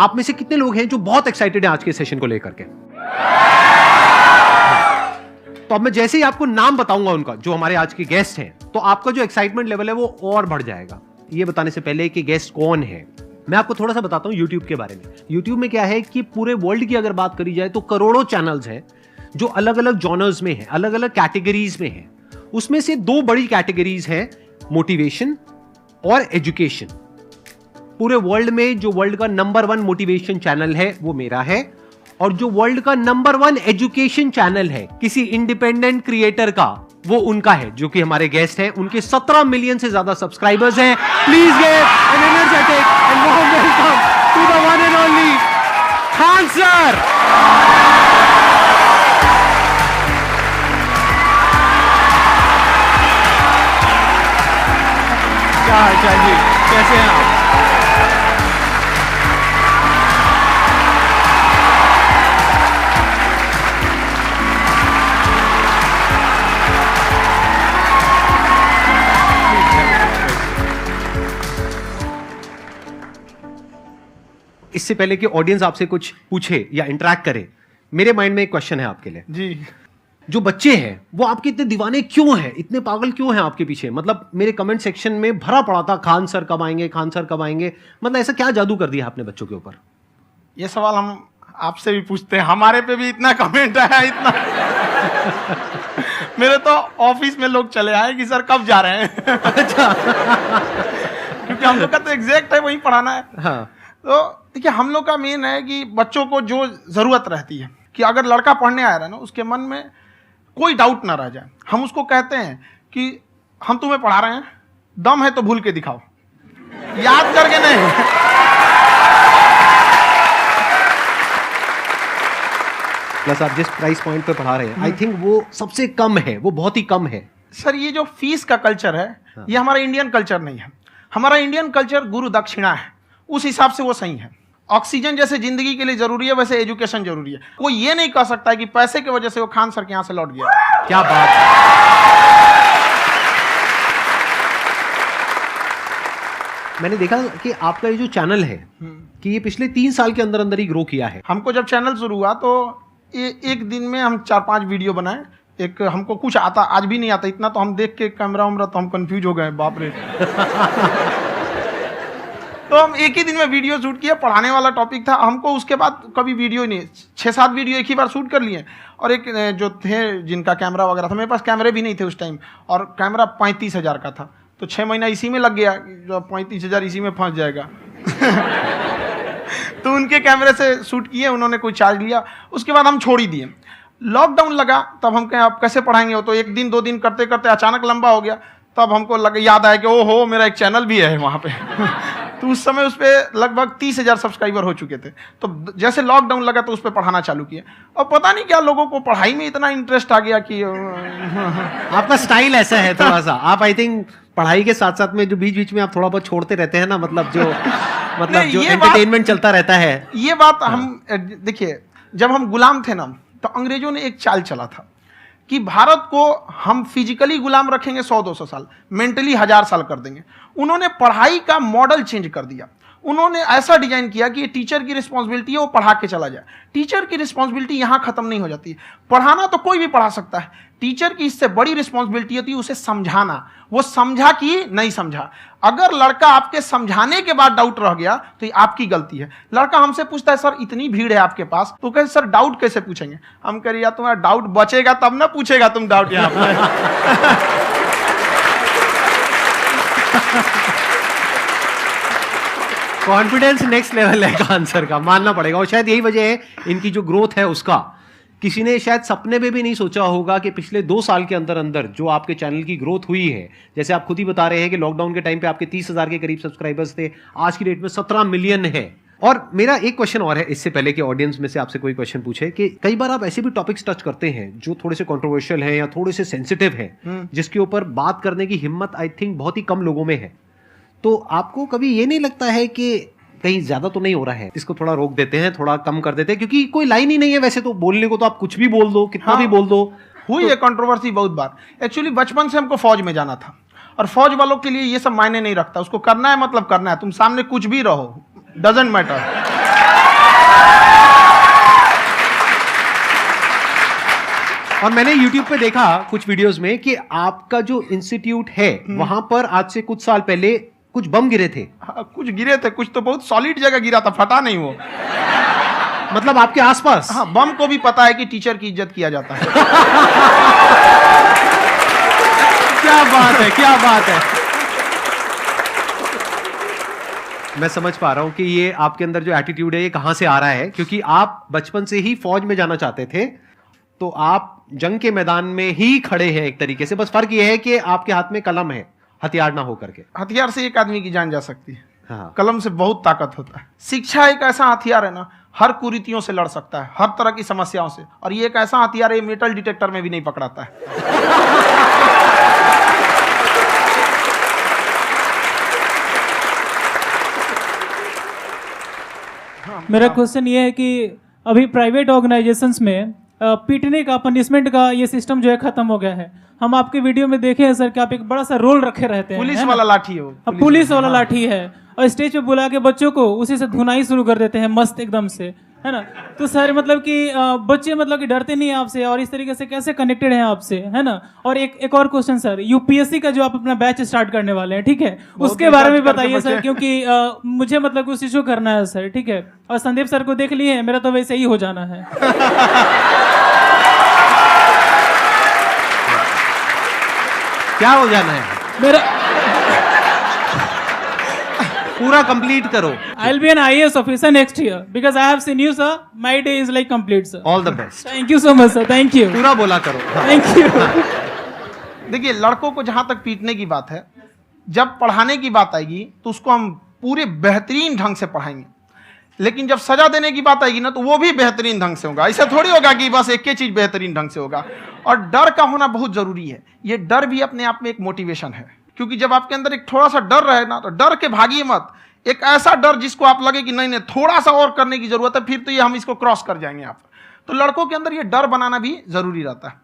आप में से कितने लोग हैं जो बहुत एक्साइटेड हैं आज के सेशन को लेकर के? तो अब मैं जैसे ही आपको नाम बताऊंगा उनका, जो हमारे आज के गेस्ट हैं, तो आपका जो एक्साइटमेंट लेवल है वो और बढ़ जाएगा। ये बताने से पहले कि गेस्ट कौन है, मैं आपको थोड़ा सा बताता हूं YouTube के बारे में। YouTube में क्या है कि पूरे वर्ल्ड की अगर बात करी जाए तो करोड़ों चैनल्स हैं जो अलग अलग जॉनर्स में हैं, अलग अलग कैटेगरीज में हैं। उसमें से दो बड़ी कैटेगरीज हैं, मोटिवेशन और एजुकेशन। पूरे वर्ल्ड में जो वर्ल्ड का नंबर 1 मोटिवेशन चैनल है वो मेरा है, और जो वर्ल्ड का नंबर 1 एजुकेशन चैनल है किसी इंडिपेंडेंट क्रिएटर का, वो उनका है, जो कि हमारे गेस्ट हैं। उनके 17 मिलियन से ज्यादा सब्सक्राइबर्स हैं। Please give an energetic and warm welcome to the one and only Khan sir. क्या हाल जी, कैसे हैं आप? इससे पहले कि ऑडियंस आपसे कुछ पूछे या इंटरेक्ट करे, मेरे माइंड में एक क्वेश्चन है आपके लिए जी। जो बच्चे हैं वो आपके इतने दीवाने क्यों हैं, इतने पागल क्यों हैं आपके पीछे? मतलब मेरे कमेंट सेक्शन में भरा पड़ा था, खान सर कब आएंगे, खान सर कब आएंगे। मतलब ऐसा क्या जादू कर दिया आपने बच्चों के ऊपर? ये सवाल हम आपसे भी पूछते हैं, हमारे पे भी इतना कमेंट आया, इतना मेरे तो ऑफिस में लोग चले आए कि सर कब जा रहे हैं। अच्छा। क्योंकि हम लोग का तो एग्जैक्ट है वही पढ़ाना है। हाँ। तो देखिए, हम लोग का मेन है कि बच्चों को जो जरूरत रहती है कि अगर लड़का पढ़ने आया रहा ना, उसके मन में कोई डाउट ना रह जाए। हम उसको कहते हैं कि हम तुम्हें पढ़ा रहे हैं, दम है तो भूल के दिखाओ, याद करके नहीं। प्लस आप जिस प्राइस पॉइंट पे पढ़ा रहे हैं, आई थिंक वो सबसे कम है, वो बहुत ही कम है। सर ये जो फीस का कल्चर है, ये हमारा इंडियन कल्चर नहीं है। हमारा इंडियन कल्चर गुरु दक्षिणा है, उस हिसाब से वो सही है। ऑक्सीजन जैसे जिंदगी के लिए जरूरी है, वैसे एजुकेशन जरूरी है। कोई ये नहीं कह सकता है कि पैसे की वजह से वो खान सर के यहां से लौट गया। क्या बात है। मैंने देखा कि आपका ये जो चैनल है कि ये पिछले 3 साल के अंदर अंदर ही ग्रो किया है। हमको जब चैनल शुरू हुआ तो एक दिन में हम 4-5 वीडियो बनाए। एक हमको कुछ आता, आज भी नहीं आता इतना, तो हम देख के कैमरा उमरा तो हम कंफ्यूज हो गए, बाप रे। तो हम एक ही दिन में वीडियो शूट किया, पढ़ाने वाला टॉपिक था हमको। उसके बाद कभी वीडियो नहीं, 6-7 वीडियो एक ही बार शूट कर लिए। और एक जो थे जिनका कैमरा वगैरह था, मेरे पास कैमरे भी नहीं थे उस टाइम, और कैमरा 35,000 का था। तो 6 महीना इसी में लग गया, जो 35,000 इसी में फंस जाएगा। तो उनके कैमरे से शूट किए, उन्होंने कोई चार्ज लिया। उसके बाद हम छोड़ ही दिए। लॉकडाउन लगा, तब हम कहें आप कैसे पढ़ाएंगे? वो तो 1 दिन 2 दिन करते करते अचानक लंबा हो गया। तब हमको याद आया कि ओहो, मेरा एक चैनल भी है वहाँ पे। तो उस समय उस पर लगभग 30,000 सब्सक्राइबर हो चुके थे। तो जैसे लॉकडाउन लगा तो उस पर पढ़ाना चालू किया, और पता नहीं क्या लोगों को पढ़ाई में इतना इंटरेस्ट आ गया कि आपका स्टाइल ऐसा है थोड़ा सा। आप आई थिंक पढ़ाई के साथ साथ में जो बीच बीच में आप थोड़ा बहुत छोड़ते रहते हैं ना, मतलब जो एंटरटेनमेंट चलता रहता है। ये बात हम देखिए, जब हम गुलाम थे ना, तो अंग्रेजों ने एक चाल चला था कि भारत को हम फिजिकली गुलाम रखेंगे 100-200 साल, मेंटली 1000 साल कर देंगे। उन्होंने पढ़ाई का मॉडल चेंज कर दिया। उन्होंने ऐसा डिजाइन किया कि ये टीचर की रिस्पॉन्सिबिलिटी है, वो पढ़ा के चला जाए। टीचर की रिस्पॉन्सिबिलिटी यहाँ खत्म नहीं हो जाती है। पढ़ाना तो कोई भी पढ़ा सकता है, टीचर की इससे बड़ी रिस्पॉन्सिबिलिटी होती है उसे समझाना। वो समझा कि नहीं समझा। अगर लड़का आपके समझाने के बाद डाउट रह गया तो ये आपकी गलती है। लड़का हमसे पूछता है सर इतनी भीड़ है आपके पास, तो कहे सर डाउट कैसे पूछेंगे? हम कह रहे यार तुम्हारा डाउट बचेगा तब ना पूछेगा तुम डाउट यहाँ पर। कॉन्फिडेंस नेक्स्ट लेवल है आंसर का, मानना पड़ेगा। और शायद यही वजह है इनकी जो ग्रोथ है उसका। किसी ने शायद सपने में भी नहीं सोचा होगा कि पिछले 2 साल के अंदर अंदर जो आपके चैनल की ग्रोथ हुई है, जैसे आप खुद ही बता रहे हैं कि लॉकडाउन के टाइम पे आपके 30,000 के करीब सब्सक्राइबर्स थे, आज की डेट में 17 मिलियन है। और मेरा एक क्वेश्चन और है, इससे पहले कि ऑडियंस में से आपसे कोई क्वेश्चन पूछे, कि कई बार आप ऐसे भी टॉपिक्स टच करते हैं जो थोड़े से कंट्रोवर्शियल हैं या थोड़े से सेंसिटिव हैं, जिसके ऊपर बात करने की हिम्मत आई थिंक बहुत ही कम लोगों में है। तो आपको कभी ये नहीं लगता है कि कहीं ज्यादा तो नहीं हो रहा है, इसको थोड़ा रोक देते हैं, थोड़ा कम कर देते हैं? क्योंकि कोई लाइन ही नहीं है वैसे तो बोलने को, तो आप कुछ भी बोल दो, कितना भी बोल दो। हुई है कंट्रोवर्सी बहुत बार। एक्चुअली बचपन से हमको फौज में जाना था, और फौज वालों के लिए ये सब मायने नहीं रखता। उसको करना है मतलब करना है, तुम सामने कुछ भी रहो, डजंट मैटर। और मैंने YouTube पे देखा कुछ वीडियोस में कि आपका जो इंस्टीट्यूट है वहां पर आज से कुछ साल पहले कुछ बम गिरे थे। हाँ, कुछ गिरे थे, कुछ तो बहुत सॉलिड जगह गिरा था, फटा नहीं वो। मतलब आपके आसपास? हाँ, बम को भी पता है कि टीचर की इज्जत किया जाता है। क्या बात है, क्या बात है। मैं समझ पा रहा हूं कि ये आपके अंदर जो एटीट्यूड है ये कहां से आ रहा है, क्योंकि आप बचपन से ही फौज में जाना चाहते थे, तो आप जंग के मैदान में ही खड़े हैं एक तरीके से। बस फर्क ये है कि आपके हाथ में कलम है, हथियार ना हो करके। हथियार से एक आदमी की जान जा सकती है, हाँ। कलम से बहुत ताकत होता है। शिक्षा एक ऐसा हथियार है ना, हर कुरीतियों से लड़ सकता है, हर तरह की समस्याओं से। और ये एक ऐसा हथियार है, मेटल डिटेक्टर में भी नहीं पकड़ाता है। मेरा क्वेश्चन ये है कि अभी प्राइवेट ऑर्गेनाइजेशंस में पीटने का, पनिशमेंट का ये सिस्टम जो है खत्म हो गया है। हम आपके वीडियो में देखे हैं सर कि आप एक बड़ा सा रोल रखे रहते हैं, पुलिस वाला लाठी है वो, पुलिस वाला लाठी है, और स्टेज पे बुला के बच्चों को उसी से धुनाई शुरू कर देते हैं मस्त एकदम से, है ना। तो सर मतलब कि बच्चे मतलब कि डरते नहीं है आपसे, और इस तरीके से कैसे कनेक्टेड हैं आपसे, है ना। और एक और क्वेश्चन सर, यूपीएससी का जो आप अपना बैच स्टार्ट करने वाले हैं, ठीक है, उसके बारे में बताइए सर, क्योंकि मुझे मतलब उस चीज को करना है सर, ठीक है। और संदीप सर को देख लिए, मेरा तो वैसे ही हो जाना है। क्या हो जाना है? मेरा पूरा कंप्लीट करो। I'll be an IAS officer next year because I have seen you, sir. My day is like complete, sir. All the best. Thank you so much, sir. Thank you. पूरा बोला करो। Thank you. देखिए, लड़कों को जहां तक पीटने की बात है, जब पढ़ाने की बात आएगी तो उसको हम पूरे बेहतरीन ढंग से पढ़ाएंगे। लेकिन जब सजा देने की बात आएगी ना, तो वो भी बेहतरीन ढंग से होगा। ऐसा थोड़ी होगा कि बस एक ही चीज बेहतरीन ढंग से होगा। और डर का होना बहुत जरूरी है। ये डर भी अपने आप में एक मोटिवेशन है, क्योंकि जब आपके अंदर एक थोड़ा सा डर रहे ना, तो डर के भागिए मत। एक ऐसा डर जिसको आप लगे कि नहीं नहीं थोड़ा सा और करने की जरूरत है, फिर तो ये हम इसको क्रॉस कर जाएंगे आप। तो लड़कों के अंदर ये डर बनाना भी जरूरी रहता है।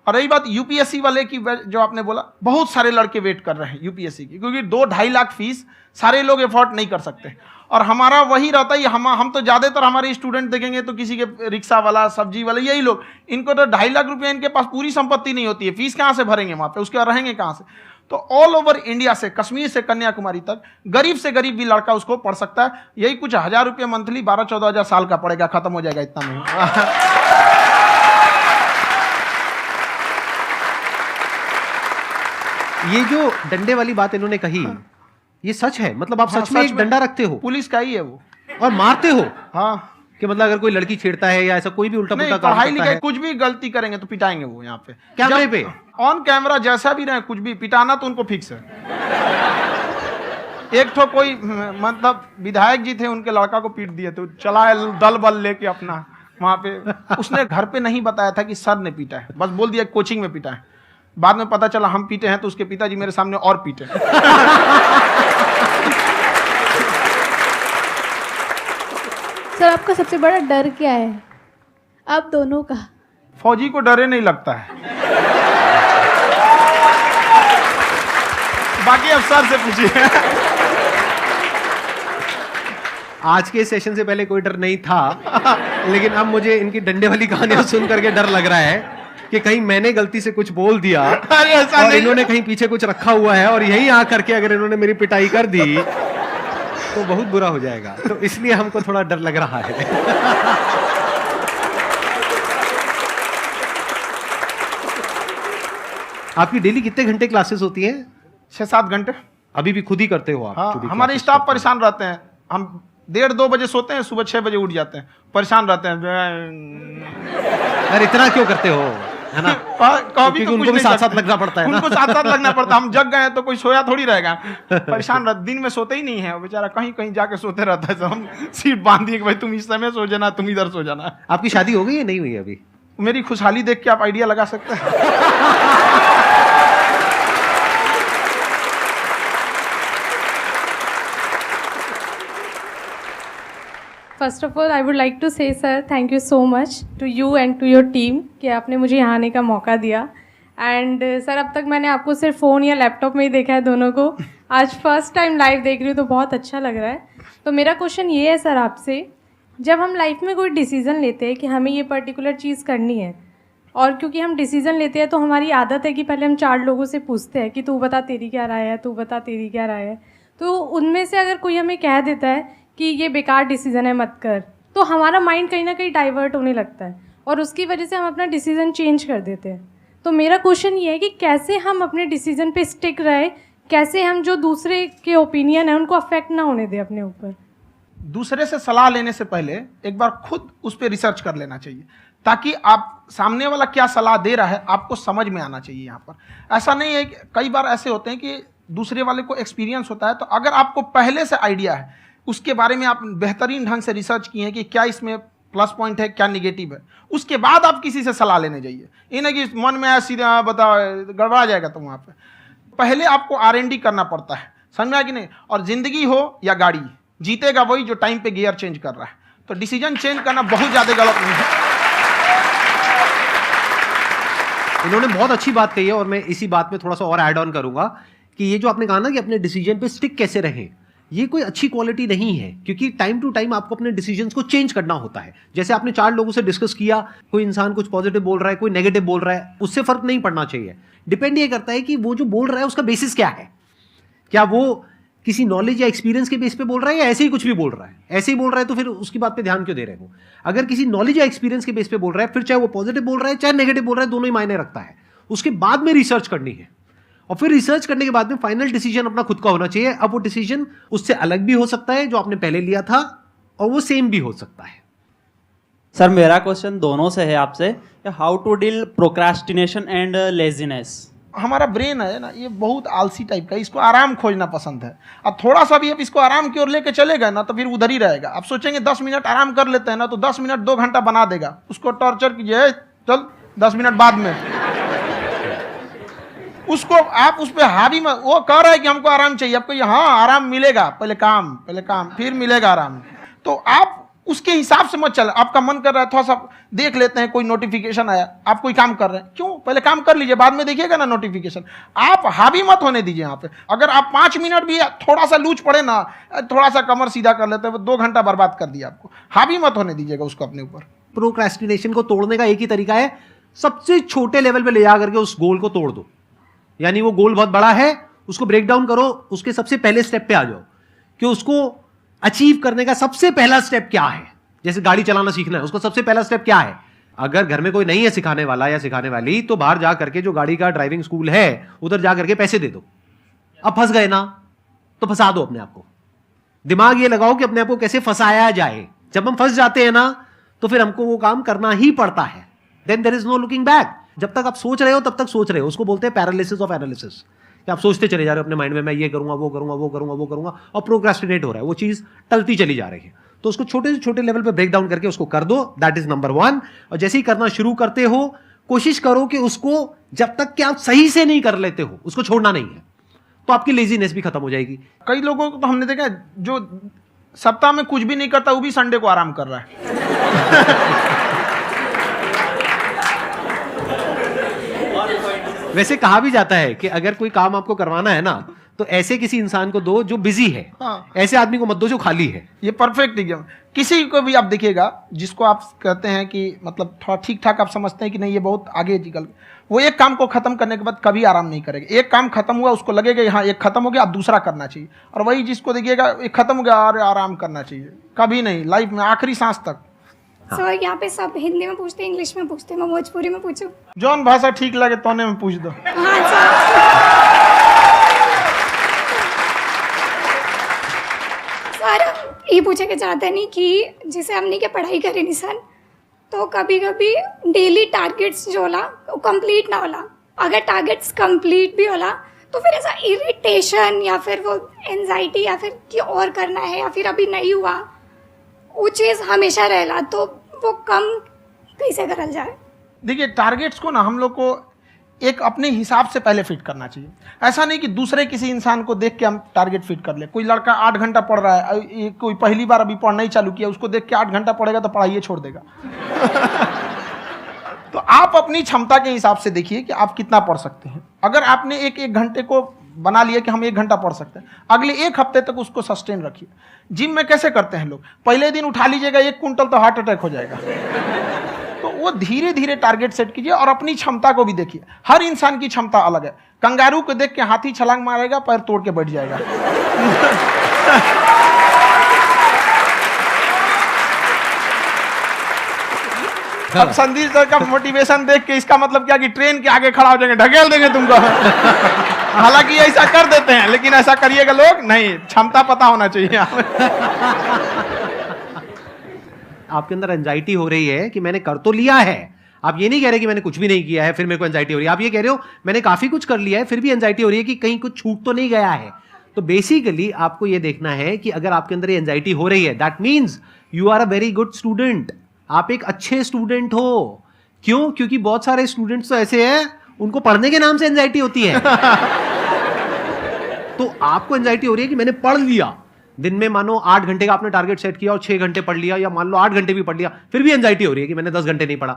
और रही बात यूपीएससी वाले की, जो आपने बोला, बहुत सारे लड़के वेट कर रहे हैं यूपीएससी की, क्योंकि 2-2.5 लाख फीस सारे लोग एफोर्ड नहीं कर सकते। और हमारा वही रहता है, हम तो ज्यादातर हमारे स्टूडेंट देखेंगे तो किसी के रिक्शा वाला, सब्जी वाला, यही लोग, इनको तो 2.5 लाख रुपया इनके पास पूरी संपत्ति नहीं होती है, फीस कहाँ से भरेंगे वहां पे, उसके बाद रहेंगे कहाँ से। तो ऑल ओवर इंडिया से, कश्मीर से कन्याकुमारी तक, गरीब से गरीब भी लड़का उसको पढ़ सकता है। यही कुछ 1000 रुपये मंथली, 12-14 हजार साल का पड़ेगा, खत्म हो जाएगा इतना में। ये जो डंडे वाली बात इन्होंने कही, ये सच है? मतलब आप सच में एक डंडा रखते हो? पुलिस का ही है वो। और मारते हो? हाँ, कि मतलब अगर कोई लड़की छेड़ता है या ऐसा कोई भी उल्टा पुल्टा काम पढ़ाई करता लिखाई है, कुछ भी गलती करेंगे तो पिटाएंगे वो। यहाँ पे कैमरे पे ऑन कैमरा जैसा भी रहे, कुछ भी पिटाना तो उनको फिक्स है। एक तो कोई मतलब विधायक जी थे, उनके लड़का को पीट दिए, तो चला दल बल लेके अपना वहां पे। उसने घर पे नहीं बताया था कि सर ने पीटा है, बस बोल दिया कोचिंग में पीटा है। बाद में पता चला हम पीटे हैं, तो उसके पिताजी मेरे सामने और पीटे। सर आपका सबसे बड़ा डर क्या है, आप दोनों का? फौजी को डरे नहीं लगता है। बाकी अब सर से पूछिए। आज के सेशन से पहले कोई डर नहीं था, लेकिन अब मुझे इनकी डंडे वाली कहानियां सुन करके डर लग रहा है कि कहीं मैंने गलती से कुछ बोल दिया और इन्होंने कहीं पीछे कुछ रखा हुआ है, और यही आ करके अगर इन्होंने मेरी पिटाई कर दी तो बहुत बुरा हो जाएगा। तो इसलिए हमको थोड़ा डर लग रहा है। आपकी डेली कितने घंटे क्लासेस होती हैं? 6-7 घंटे। अभी भी खुद ही करते हो आप? हाँ, हमारे स्टाफ परेशान रहते हैं। हम 1:30-2 बजे सोते हैं, सुबह 6 बजे उठ जाते हैं, परेशान रहते हैं। अरे इतना क्यों करते हो, है ना? कभी तो उनको भी साथ साथ लगना पड़ता है ना? उनको साथ साथ लगना पड़ता है। हम जग गए तो कोई सोया थोड़ी रहेगा, परेशान रहते। दिन में सोते ही नहीं है बेचारा, कहीं कहीं जाके सोते रहता है। हम सीट बांध दिए कि भाई तुम इस समय सो जाना, तुम इधर सो जाना। आपकी शादी हो गई है? नहीं हुई है अभी? मेरी खुशहाली देख के आप आइडिया लगा सकते हैं। First of all I would like to say sir thank you so much to you and to your team कि आपने मुझे यहाँ आने का मौका दिया। एंड सर अब तक मैंने आपको सिर्फ फ़ोन या लैपटॉप में ही देखा है दोनों को, आज फर्स्ट टाइम लाइव देख रही हूँ तो बहुत अच्छा लग रहा है। तो मेरा क्वेश्चन ये है सर आपसे, जब हम लाइफ में कोई डिसीज़न लेते हैं कि हमें ये पर्टिकुलर चीज़ करनी है, और क्योंकि हम डिसीज़न लेते हैं तो हमारी आदत है कि पहले हम 4 लोगों से पूछते हैं कि तू बता तेरी क्या राय है, तू बता तेरी क्या राय है। तो उनमें से अगर कोई हमें कह देता है कि ये बेकार डिसीज़न है मत कर, तो हमारा माइंड कहीं ना कहीं डाइवर्ट होने लगता है और उसकी वजह से हम अपना डिसीज़न चेंज कर देते हैं। तो मेरा क्वेश्चन ये है कि कैसे हम अपने डिसीज़न पे स्टिक रहे, कैसे हम जो दूसरे के ओपिनियन है उनको अफेक्ट ना होने दें अपने ऊपर। दूसरे से सलाह लेने से पहले एक बार खुद उस पर रिसर्च कर लेना चाहिए, ताकि आप सामने वाला क्या सलाह दे रहा है आपको समझ में आना चाहिए। यहाँ पर ऐसा नहीं है कि कई बार ऐसे होते हैं कि दूसरे वाले को एक्सपीरियंस होता है, तो अगर आपको पहले से आइडिया है, उसके बारे में आप बेहतरीन ढंग से रिसर्च किए हैं कि क्या इसमें प्लस पॉइंट है क्या निगेटिव है, उसके बाद आप किसी से सलाह लेने जाइए। ये नहीं कि मन में आया सीधा बताओ, गड़बड़ा जाएगा। तो वहाँ पे पहले आपको R&D करना पड़ता है, समझ में आया कि नहीं। और जिंदगी हो या गाड़ी, जीतेगा वही जो टाइम पे गियर चेंज कर रहा है। तो डिसीजन चेंज करना बहुत ज़्यादा गलत नहीं है। इन्होंने बहुत अच्छी बात कही है और मैं इसी बात में थोड़ा सा और ऐड ऑन करूंगा कि ये जो आपने कहा ना कि अपने डिसीजन पे स्टिक कैसे रहें, ये कोई अच्छी क्वालिटी नहीं है, क्योंकि टाइम टू टाइम आपको अपने डिसीजंस को चेंज करना होता है। जैसे आपने 4 लोगों से डिस्कस किया, कोई इंसान कुछ पॉजिटिव बोल रहा है, कोई नेगेटिव बोल रहा है, उससे फर्क नहीं पड़ना चाहिए। डिपेंड ये करता है कि वो जो बोल रहा है उसका बेसिस क्या है। क्या वो किसी नॉलेज या एक्सपीरियंस के बेस पे बोल रहा है या ऐसे ही कुछ भी बोल रहा है? ऐसे ही बोल रहा है तो फिर उसकी बात पे ध्यान क्यों दे रहे हो? अगर किसी नॉलेज या एक्सपीरियंस के बेस पे बोल रहा है, फिर चाहे वो पॉजिटिव बोल रहा है चाहे नेगेटिव बोल रहा है, दोनों ही मायने रखता है। उसके बाद में रिसर्च करनी है और फिर रिसर्च करने के बाद में फाइनल डिसीजन अपना खुद का होना चाहिए। अब वो डिसीजन उससे अलग भी हो सकता है जो आपने पहले लिया था, और वो सेम भी हो सकता है। सर मेरा क्वेश्चन दोनों से है आपसे, how to deal procrastination and laziness. हमारा ब्रेन है ना, ये बहुत आलसी टाइप का, इसको आराम खोजना पसंद है। अब थोड़ा सा भी अब इसको आराम की ओर लेके चलेगा ना तो फिर उधर ही रहेगा। आप सोचेंगे 10 मिनट आराम कर लेते हैं ना, तो 10 मिनट 2 घंटा बना देगा। उसको टॉर्चर कीजिए, चल 10 मिनट बाद में। उसको आप उस पर हावी मत, वो कह रहा है कि हमको आराम चाहिए, आपको हाँ आराम मिलेगा, पहले काम फिर मिलेगा आराम। तो आप उसके हिसाब से मत चल। आपका मन कर रहा है थोड़ा सा देख लेते हैं, कोई नोटिफिकेशन आया, आप कोई काम कर रहे हैं, क्यों पहले काम कर लीजिए, बाद में देखिएगा ना नोटिफिकेशन। आप हावी मत होने दीजिए यहाँ पे। अगर आप 5 मिनट भी थोड़ा सा लूज पड़े ना, थोड़ा सा कमर सीधा कर लेते हैं, 2 घंटा बर्बाद कर दिया आपको। हावी मत होने दीजिएगा उसको अपने ऊपर। प्रोक्रेस्टिनेशन को तोड़ने का एक ही तरीका है, सबसे छोटे लेवल पे ले जा करके उस गोल को तोड़ दो। यानी वो गोल बहुत बड़ा है, उसको ब्रेक डाउन करो, उसके सबसे पहले स्टेप पे आ जाओ कि उसको अचीव करने का सबसे पहला स्टेप क्या है। जैसे गाड़ी चलाना सीखना है, उसका सबसे पहला स्टेप क्या है। अगर घर में कोई नहीं है सिखाने वाला या सिखाने वाली, तो बाहर जा करके जो गाड़ी का ड्राइविंग स्कूल है उधर जा करके पैसे दे दो। अब फंस गए ना तो फंसा दो अपने आप को। दिमाग ये लगाओ कि अपने आप को कैसे फंसाया जाए। जब हम फंस जाते हैं ना तो फिर हमको वो काम करना ही पड़ता है। Then there is no looking back. जब तक आप सोच रहे हो तब तक सोच रहे हो, उसको बोलते हैं पैरालिसिस ऑफ एनालिसिस। कि आप सोचते चले जा रहे हो अपने माइंड में, मैं ये करूंगा वो करूंगा वो करूंगा वो करूंगा, और प्रोक्रेस्टिनेट हो रहा है, वो चीज टलती चली जा रही है। तो उसको छोटे से छोटे लेवल पे ब्रेक डाउन करके उसको कर दो, दैट इज नंबर 1। और जैसे ही करना शुरू करते हो, कोशिश करो कि उसको जब तक कि आप सही से नहीं कर लेते हो उसको छोड़ना नहीं है, तो आपकी लेजीनेस भी खत्म हो जाएगी। कई लोगों को तो हमने देखा जो सप्ताह में कुछ भी नहीं करता, वो भी संडे को आराम कर रहा है। वैसे कहा भी जाता है कि अगर कोई काम आपको करवाना है ना तो ऐसे किसी इंसान को दो जो बिजी है। हाँ। ऐसे आदमी को मत दो जो खाली है। ये परफेक्ट एग्जाम। किसी को भी आप देखिएगा जिसको आप कहते हैं कि मतलब थोड़ा ठीक ठाक आप समझते हैं कि नहीं ये बहुत आगे निकल, वो एक काम को खत्म करने के बाद कभी आराम नहीं करेगा। एक काम खत्म हुआ उसको लगेगा हाँ एक खत्म हो गया, अब दूसरा करना चाहिए। और वही जिसको देखिएगा एक खत्म हो गया और आराम करना चाहिए, कभी नहीं, लाइफ में आखिरी सांस तक। सर यहाँ पे सब हिंदी में पूछते हैं, इंग्लिश में पूछते हैं, मैं भोजपुरी में पूछूं? जौन भाषा ठीक लगे तोने में पूछ दो। हाँ सर। सर ये पूछे के चाहते नहीं कि जैसे हमने के पढ़ाई करी नहीं सर, तो कभी कभी डेली टारगेट्स जो होला वो कंप्लीट ना होला। अगर टारगेट्स कंप्लीट भी होला तो फिर ऐसा इरिटेशन या फिर वो एंजाइटी या फिर कि और करना है या फिर अभी नहीं हुआ, वो चीज़ हमेशा रहेला। तो वो कम कैसे करल जाए? देखिए टारगेट्स को ना हम लोग को एक अपने हिसाब से पहले फिट करना चाहिए। ऐसा नहीं कि दूसरे किसी इंसान को देख के हम टारगेट फिट कर ले। कोई लड़का 8 घंटा पढ़ रहा है, कोई पहली बार अभी पढ़ना ही चालू किया, उसको देख के 8 घंटा पढ़ेगा तो पढ़ाई छोड़ देगा। तो आप अपनी क्षमता के हिसाब से देखिए कि आप कितना पढ़ सकते हैं। अगर आपने एक घंटे को बना लिया कि हम 1 घंटा पढ़ सकते हैं, अगले 1 हफ्ते तक उसको सस्टेन रखिए। जिम में कैसे करते हैं लोग, पहले दिन उठा लीजिएगा 1 कुंटल तो हार्ट अटैक हो जाएगा। तो वो धीरे धीरे टारगेट सेट कीजिए और अपनी क्षमता को भी देखिए। हर इंसान की क्षमता अलग है। कंगारू को देख के हाथी छलांग मारेगा, पैर तोड़ के बैठ जाएगा। अब संदीप सर का मोटिवेशन देख के इसका मतलब क्या कि ट्रेन के आगे खड़ा हो जाएंगे, ढकेल देंगे तुमको। हालांकि ऐसा कर देते हैं, लेकिन ऐसा करिएगा लोग नहीं, क्षमता पता होना चाहिए। आपके अंदर एंजाइटी हो रही है कि मैंने कर तो लिया है, आप ये नहीं कह रहे कि मैंने कुछ भी नहीं किया है फिर मेरे को एंजाइटी हो रही है, आप ये कह रहे हो मैंने काफी कुछ कर लिया है फिर भी एंजाइटी हो रही है कि कहीं कुछ छूट तो नहीं गया है। तो बेसिकली आपको ये देखना है कि अगर आपके अंदर ये एंजाइटी हो रही है, that means you are a very good student, आप एक अच्छे स्टूडेंट हो। क्यों? क्योंकि बहुत सारे स्टूडेंट्स तो ऐसे हैं उनको पढ़ने के नाम से एंजाइटी होती है। तो आपको एंजाइटी हो रही है कि मैंने पढ़ लिया, दिन में मानो 8 घंटे का आपने टारगेट सेट किया और 6 घंटे पढ़ लिया, या मान लो 8 घंटे भी पढ़ लिया, फिर भी एंजाइटी हो रही है कि मैंने 10 घंटे नहीं पढ़ा।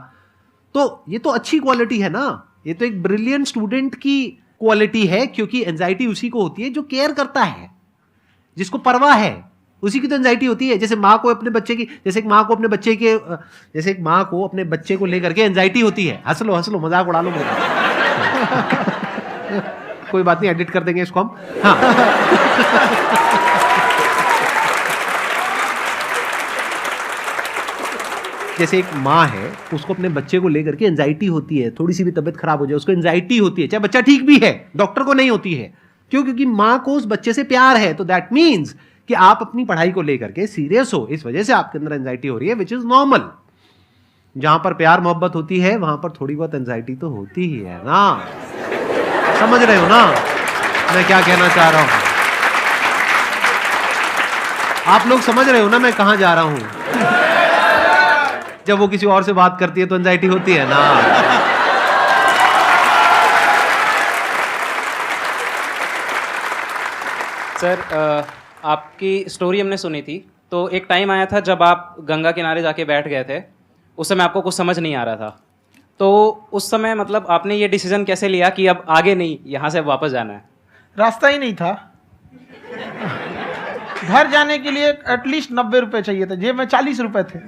तो ये तो अच्छी क्वालिटी है ना, ये तो एक ब्रिलियंट स्टूडेंट की क्वालिटी है, क्योंकि एंजाइटी उसी को होती है जो केयर करता है, जिसको परवाह है, उसी की तो एंजाइटी होती है। जैसे माँ को अपने बच्चे की, जैसे एक माँ को अपने बच्चे को लेकर के एंजाइटी होती है। हंस लो मजाक उड़ा लो मेरा। कोई बात नहीं, एडिट कर देंगे इसको हम। हाँ। जैसे एक माँ है, उसको अपने बच्चे को लेकर के एंजाइटी होती है, थोड़ी सी भी तबीयत खराब हो जाए उसको एंजाइटी होती है, चाहे बच्चा ठीक भी है, डॉक्टर को नहीं होती है। क्यों? क्योंकि माँ को उस बच्चे से प्यार है। तो दैट मीन्स कि आप अपनी पढ़ाई को लेकर के सीरियस हो, इस वजह से आपके अंदर एंजाइटी हो रही है, विच इज नॉर्मल। जहां पर प्यार मोहब्बत होती है वहां पर थोड़ी बहुत एंजाइटी तो होती ही है ना। समझ रहे हो ना मैं क्या कहना चाह रहा हूं? आप लोग समझ रहे हो ना मैं कहां जा रहा हूं? जब वो किसी और से बात करती है तो एंजाइटी होती है ना। सर आपकी स्टोरी हमने सुनी थी, तो एक टाइम आया था जब आप गंगा किनारे जाके बैठ गए थे, उस समय आपको कुछ समझ नहीं आ रहा था। तो उस समय मतलब आपने ये डिसीजन कैसे लिया कि अब आगे नहीं, यहाँ से वापस जाना है? रास्ता ही नहीं था। घर जाने के लिए एटलीस्ट 90 रुपए चाहिए थे, जेब में 40 रुपए थे।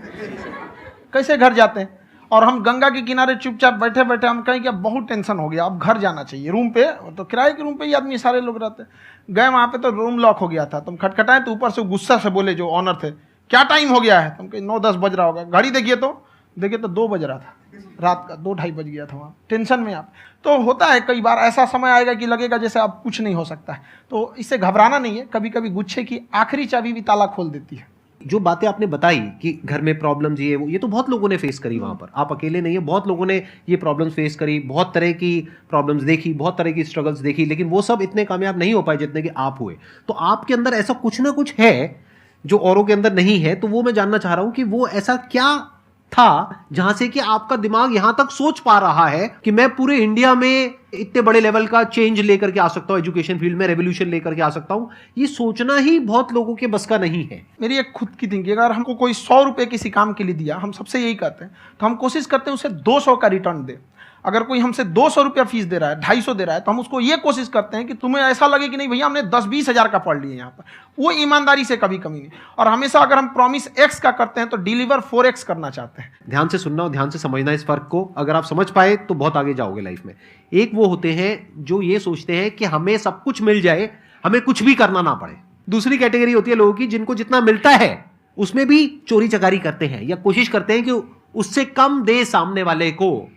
कैसे घर जाते हैं? और हम गंगा के किनारे चुपचाप बैठे बैठे हम कहें कि अब बहुत टेंशन हो गया, अब घर जाना चाहिए। रूम पे तो किराए के रूम पे ही आदमी सारे लोग रहते। गए वहाँ पे तो रूम लॉक हो गया था। तुम खटखटाए तो ऊपर से गुस्सा से बोले जो ऑनर थे, क्या टाइम हो गया है? तुम कहीं 9-10 बज रहा होगा। घड़ी देखिए तो 2 बज रहा था रात का, 2-2:30 बज गया था वहाँ। टेंशन में आप तो होता है, कई बार ऐसा समय आएगा कि लगेगा जैसे अब कुछ नहीं हो सकता है। तो इससे घबराना नहीं है। कभी कभी गुच्छे की आखिरी चाबी भी ताला खोल देती है। जो बातें आपने बताई कि घर में प्रॉब्लम्स ये तो बहुत लोगों ने फेस करी वहां पर, आप अकेले नहीं है, बहुत लोगों ने ये प्रॉब्लम्स फेस करी, बहुत तरह की प्रॉब्लम्स देखी, बहुत तरह की स्ट्रगल्स देखी, लेकिन वो सब इतने कामयाब नहीं हो पाए जितने कि आप हुए। तो आपके अंदर ऐसा कुछ ना कुछ है जो औरों के अंदर नहीं है। तो वो मैं जानना चाह रहा हूं कि वो ऐसा क्या था जहां से कि आपका दिमाग यहां तक सोच पा रहा है कि मैं पूरे इंडिया में इतने बड़े लेवल का चेंज लेकर के आ सकता हूं, एजुकेशन फील्ड में रेवोल्यूशन लेकर के आ सकता हूं। ये सोचना ही बहुत लोगों के बस का नहीं है। मेरी एक खुद की थिंकिंग, अगर हमको कोई 100 रुपए किसी काम के लिए दिया, हम सबसे यही कहते हैं, तो हम कोशिश करते हैं उसे 200 का रिटर्न दे। अगर कोई हमसे 200 रुपया फीस दे रहा है, 250 दे रहा है, तो हम उसको ये कोशिश करते हैं कि तुम्हें ऐसा लगे कि नहीं भैया हमने 10-20 हज़ार का पढ़ लिया यहाँ पर। वो ईमानदारी से कभी कमी नहीं। और हमेशा अगर हम प्रॉमिस एक्स का करते हैं तो डिलीवर 4x करना चाहते हैं। ध्यान से सुनना और ध्यान से समझना इस फर्क को। अगर आप समझ पाए तो बहुत आगे जाओगे लाइफ में। एक वो होते हैं जो ये सोचते हैं कि हमें सब कुछ मिल जाए, हमें कुछ भी करना ना पड़े। दूसरी कैटेगरी होती है लोगों की जिनको जितना मिलता है उसमें भी चोरी चकारी करते हैं या कोशिश करते हैं कि उससे कम दे सामने वाले को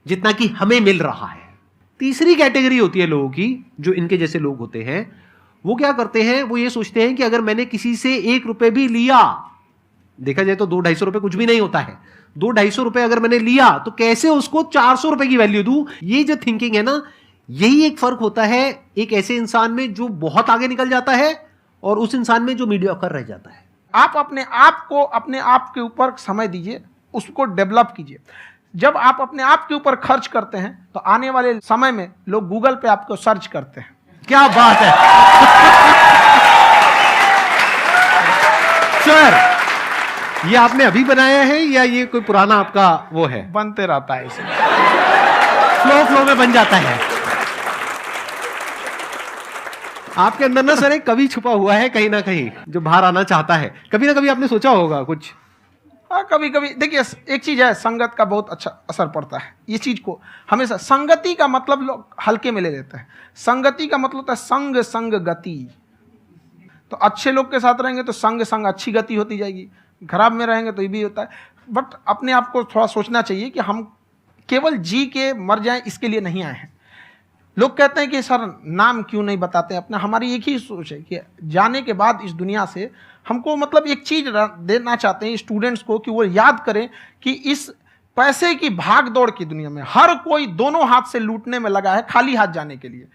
जितना कि हमें मिल रहा है। तीसरी कैटेगरी होती है लोगों की, जो इनके जैसे लोग होते हैं, वो क्या करते हैं, वो ये सोचते हैं कि अगर मैंने किसी से 1 रुपए भी लिया, देखा जाए तो 200-250 रुपए कुछ भी नहीं होता है, 200-250 रुपए अगर मैंने लिया तो कैसे उसको 400 रुपए की वैल्यू दूं। ये जो थिंकिंग है ना, यही एक फर्क होता है एक ऐसे इंसान में जो बहुत आगे निकल जाता है और उस इंसान में जो मीडियोकर रह जाता है। आप अपने आप को अपने आप के ऊपर समय दीजिए, उसको डेवलप कीजिए। जब आप अपने आप के ऊपर खर्च करते हैं तो आने वाले समय में लोग गूगल पे आपको सर्च करते हैं। क्या बात है सर, ये आपने अभी बनाया है या ये कोई पुराना आपका वो है? बनते रहता है इसे, फ्लो में बन जाता है। आपके अंदर ना सर एक कवि छुपा हुआ है कहीं ना कहीं जो बाहर आना चाहता है। कभी ना कभी आपने सोचा होगा कुछ? कभी कभी देखिए, एक चीज है, संगत का बहुत अच्छा असर पड़ता है। ये चीज को हमेशा, संगति का मतलब लोग हल्के में ले लेते हैं। संगति का मतलब होता है संग संग गति। तो अच्छे लोग के साथ रहेंगे तो संग संग अच्छी गति होती जाएगी, खराब में रहेंगे तो ये भी होता है। बट अपने आप को थोड़ा सोचना चाहिए कि हम केवल जी के मर जाएं इसके लिए नहीं आए हैं। लोग कहते हैं कि सर नाम क्यों नहीं बताते अपना। हमारी एक ही सोच है कि जाने के बाद इस दुनिया से हमको मतलब एक चीज देना चाहते हैं स्टूडेंट्स को, कि वो याद करें कि इस पैसे की भाग दौड़ की दुनिया में हर कोई दोनों हाथ से लूटने में लगा है खाली हाथ जाने के लिए।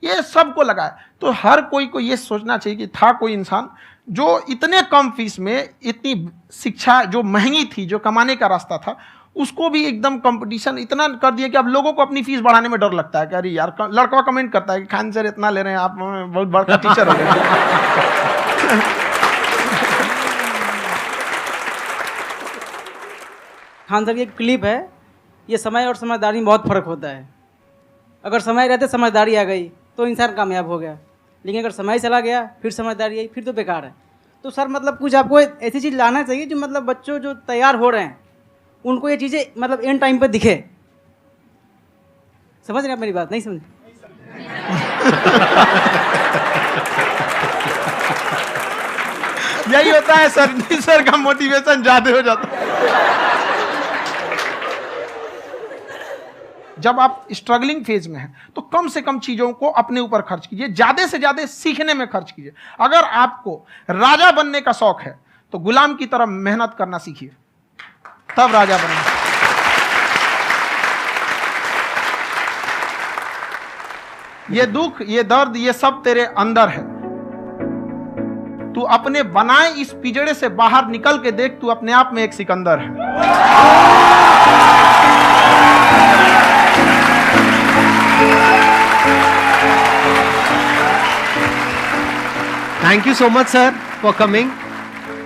ये सबको लगा है। तो हर कोई को ये सोचना चाहिए कि था कोई इंसान जो इतने कम फीस में इतनी शिक्षा जो महंगी थी, जो कमाने का रास्ता था, उसको भी एकदम कंपटीशन इतना कर दिया कि अब लोगों को अपनी फीस बढ़ाने में डर लगता है कि अरे यार, लड़का कमेंट करता है कि खान सर इतना ले रहे हैं, आप बहुत बड़ा टीचर हो गए। खान सर की एक क्लिप है, ये समय और समझदारी में बहुत फ़र्क होता है। अगर समय रहते समझदारी आ गई तो इंसान कामयाब हो गया, लेकिन अगर समय चला गया फिर समझदारी आई फिर तो बेकार है। तो सर मतलब कुछ आपको ऐसी चीज़ लाना चाहिए जो मतलब बच्चों जो तैयार हो रहे हैं उनको ये चीज़ें मतलब एंड टाइम पर दिखे। समझ रहे आप मेरी बात? नहीं समझ? यही होता है सर, सर का मोटिवेशन ज्यादा हो जाता है। जब आप स्ट्रगलिंग फेज में हैं तो कम से कम चीजों को अपने ऊपर खर्च कीजिए, ज्यादा से ज्यादा सीखने में खर्च कीजिए। अगर आपको राजा बनने का शौक है तो गुलाम की तरह मेहनत करना सीखिए, तब राजा बनेंगे। ये दुख, ये दर्द, ये सब तेरे अंदर है। तू अपने बनाए इस पिंजड़े से बाहर निकल के देख, तू अपने आप में एक सिकंदर है। Thank you so much sir for coming.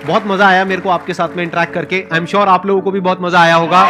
बहुत मजा आया मेरे को आपके साथ में इंटरेक्ट करके। आई एम श्योर आप लोगों को भी बहुत मजा आया होगा।